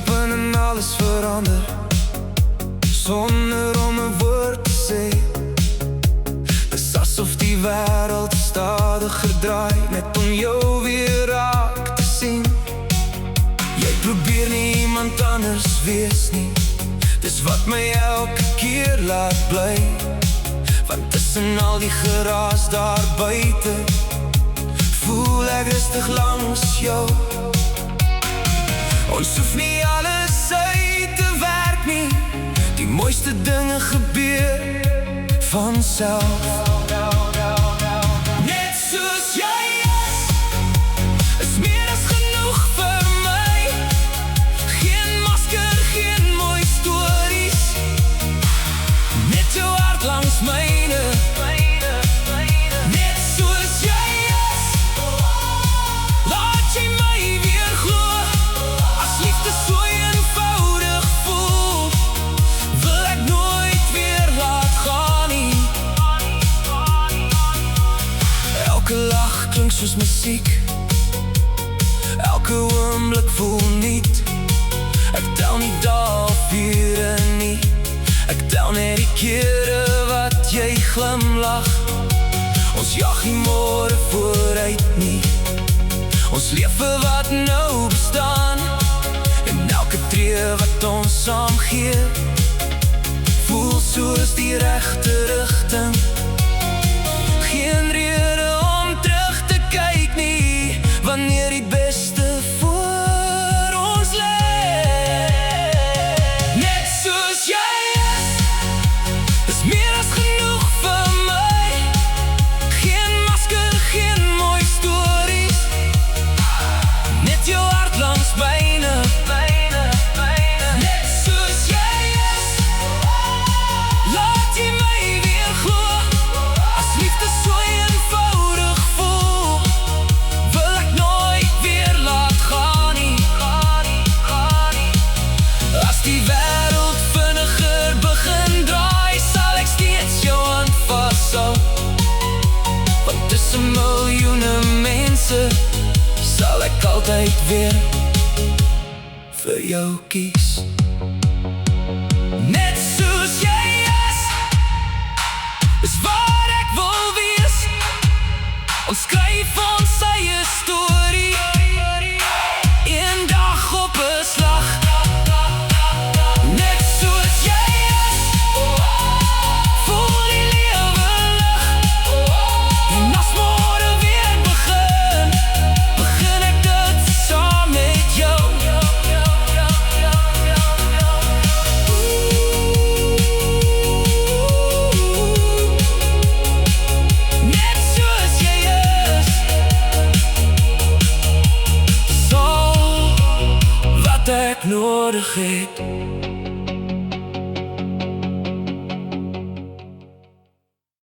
stappen en alles verander, sonder om 'n woord te sê. Dis asof die wêreld stadiger draai, net om jou weer raak te sien. Jy probeer nie iemand anders wees nie, dis wat my elke keer laat bly. Want tussen al die geraas daar buite, voel ek rustig langs jou. Ons hoef nie alles uit te werk nie, die mooiste dinge gebeur vanself. Net soos jy is meer as genoeg vir my. Geen masker, geen mooi stories, net jou hart langs myne. Net soos jy is, laat jy my weer glo. As liefde so eenvoudig voel, wil ek nooit weer laat gaan nie. Elke lach klink soos musiek, elke oomblik voel niet. Ek tel nie dae of ure nie, ek tel net die kere wat jy glimlach. Ons jag nie môre vooruit nie, ons leef vir wat nou bestaan. En elke tree wat ons saam gee, voel soos die regte rigting. Geen rede om terug te kyk nie, wanneer die beste voor ons lê. Net soos jy is meer as genoeg vir my. Geen masker, geen mooi stories, net jou hart langs myne. Net soos jy is, laat jy my weer glo. As liefde so eenvoudig voel, wil ek nooit weer laat gaan nie. As die wêreld vinniger begin draai, sal ek steeds jou hand vashou. Want tussen miljoene mense, sal ek altyd weer vir jou kies. Net soos jy is waar ek wil wees. Ons skryf ons eie storie, een dag op 'n slag. Net soos jy is, voel die lewe lig. En as môre weer begin, begin ek dit saam met jou. Net soos jy is, dis al wat ek nodig het.